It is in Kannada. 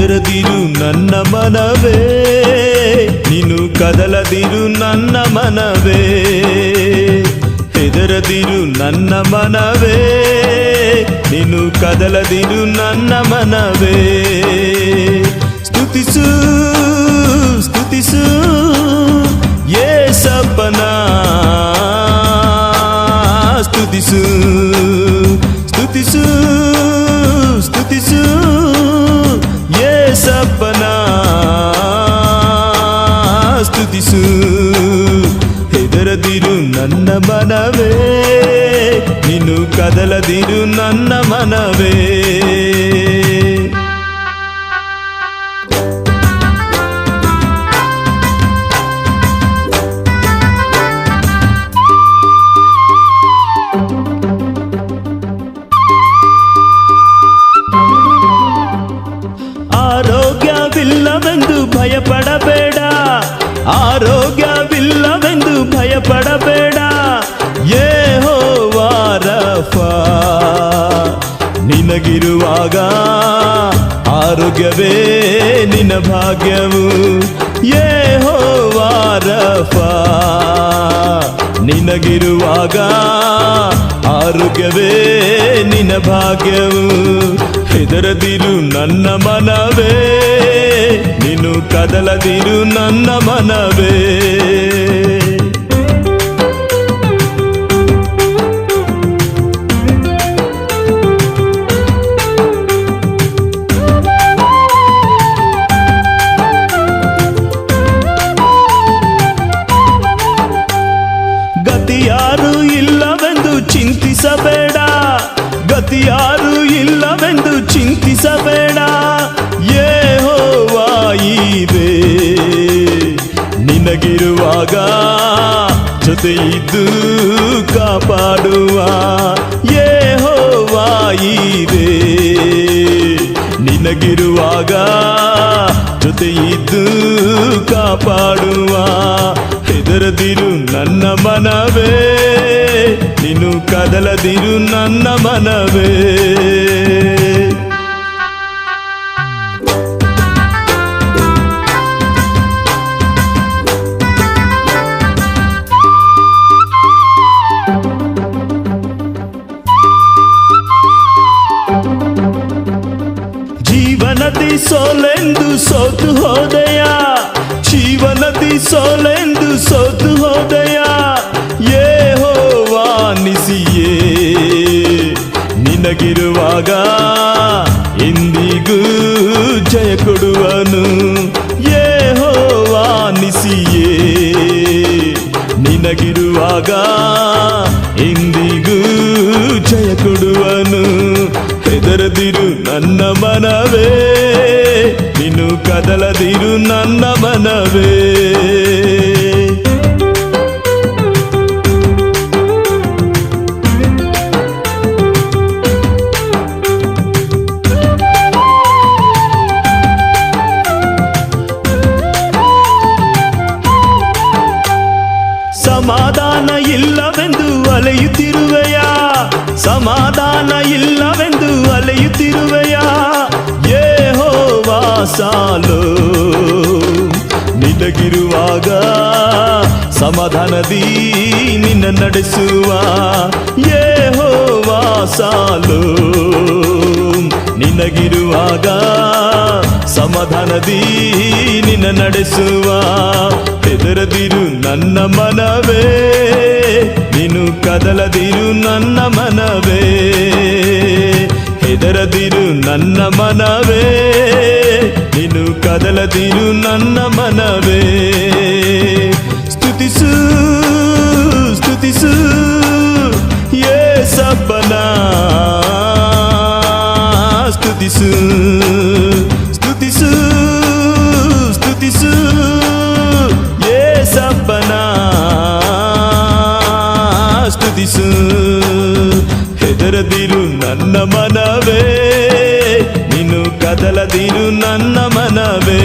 ಹೆದರದಿರು ನನ್ನ ಮನವೇ, ನೀನು ಕದಲದಿರು ನನ್ನ ಮನವೇ. ಹೆದರದಿರು ನನ್ನ ಮನವೇ, ನೀನು ಕದಲದಿರು ನನ್ನ ಮನವೇ. ಸ್ತುತಿಸು ಸ್ತುತಿಸು ಯೇಸಪ್ಪನ, ಸ್ತುತಿಸು ಸ್ತುತಿಸು ಸ್ತುತಿಸು ಯೇಸಪ್ಪನ, ಸ್ತುತಿಸು. ಹೆದರದಿರು ನನ್ನ ಮನವೇ, ನೀನು ಕದಲದಿರು ನನ್ನ ಮನವೇ. ಆರೋಗ್ಯವಿಲ್ಲವೆಂದು ಭಯಪಡಬೇಡ, ಆರೋಗ್ಯವಿಲ್ಲವೆಂದು ಭಯಪಡಬೇಡ. ಯೆಹೋವಾ ರಫಾ, ನಿನಗಿರುವಾಗ ಆರೋಗ್ಯವೇ ನಿನ್ನ ಭಾಗ್ಯವು. ಯೆಹೋವಾ ರಫಾ, ನಿನಗಿರುವಾಗ ಆರೋಗ್ಯವೇ ನಿನ್ನ ಭಾಗ್ಯವು. ಹೆದರದಿರು ನನ್ನ ಮನವೇ, ನೀನು ಕದಲದಿರು ನನ್ನ ಮನವೇ. ಗತಿಯಾರು ಇಲ್ಲವೆಂದು ಚಿಂತಿಸಬೇಡ, ಗತಿಯಾರು ಇಲ್ಲವೆಂದು ಚಿಂತಿಸಬೇಡ. ಯೆಹೋವಾ ಈರೆ, ನಿನಗಿರುವಾಗ ಜೊತೆ ಇದ್ದು ಕಾಪಾಡುವ. ಯೆಹೋವಾ ಈರೆ, ನಿನಗಿರುವಾಗ ಜೊತೆ ಇದ್ದು ಕಾಪಾಡುವ. ಹೆದರದಿರು ನನ್ನ ಮನವೇ, ನೀನು ಕದಲದಿರು ನನ್ನ ಮನವೇ. ಜೀವನದಿ ಸೋಲೆಂದು ಸೋತು ಹೋದೆಯ, ಜೀವನದಿ ಸೋಲೆಂದು ಸೋತು ಹೋದೆಯ. ಯೆಹೋವಾ ನಿಸಿಯೇ, ನಿನಗಿರುವಾಗ ಎಂದಿಗೂ ಜಯ ಕೊಡುವನು. ಯೆಹೋವಾ ನಿಸಿಯೇ, ನಿನಗಿರುವಾಗ ಎಂದಿಗೂ ಜಯ ಕೊಡುವನು. ಹೆದರದಿರು ನನ್ನ ಮನವೇ, ನೀನು ಕದಲದಿರು ನನ್ನ ಮನವೇ. ಸಮಾಧಾನ ಇಲ್ಲವೆಂದು ಅಲೆಯುತ್ತಿರುವೆಯ, ಸಮಾಧಾನ ಇಲ್ಲವೆಂದು ಅಲೆಯುತ್ತಿರುವೆಯ. ಯೆಹೋವಾ ಸಾಲೋ, ನಿನಗಿರುವಾಗ ಸಮಾಧಾನದಿ ನಿನ್ನ ನಡೆಸುವ. ಯೆಹೋವಾ ಸಾಲೋ, ನಿನಗಿರುವಾಗ ಸಮಾಧಾನದಿ ನಿನ್ನ ನಡೆಸುವ. ಹೆದರದಿರು ನನ್ನ ಮನವೇ, ನೀನು ಕದಲದಿರು ನನ್ನ ಮನವೇ. ಹೆದರದಿರು ನನ್ನ ಮನವೇ, ನೀನು ಕದಲದಿರು ನನ್ನ ಮನವೇ. ಸ್ತುತಿಸು ಸ್ತುತಿಸು ಯೇಸಪ್ಪನ, ಸ್ತುತಿಸು ಸ್ತುತಿಸು ಸ್ತುತಿಸು ಯೇಸಪ್ಪನ, ಸ್ತುತಿಸು. ಹೆದರದಿರು ನನ್ನ ಮನವೇ, ನೀನು ಕದಲದಿರು ನನ್ನ ಮನವೇ.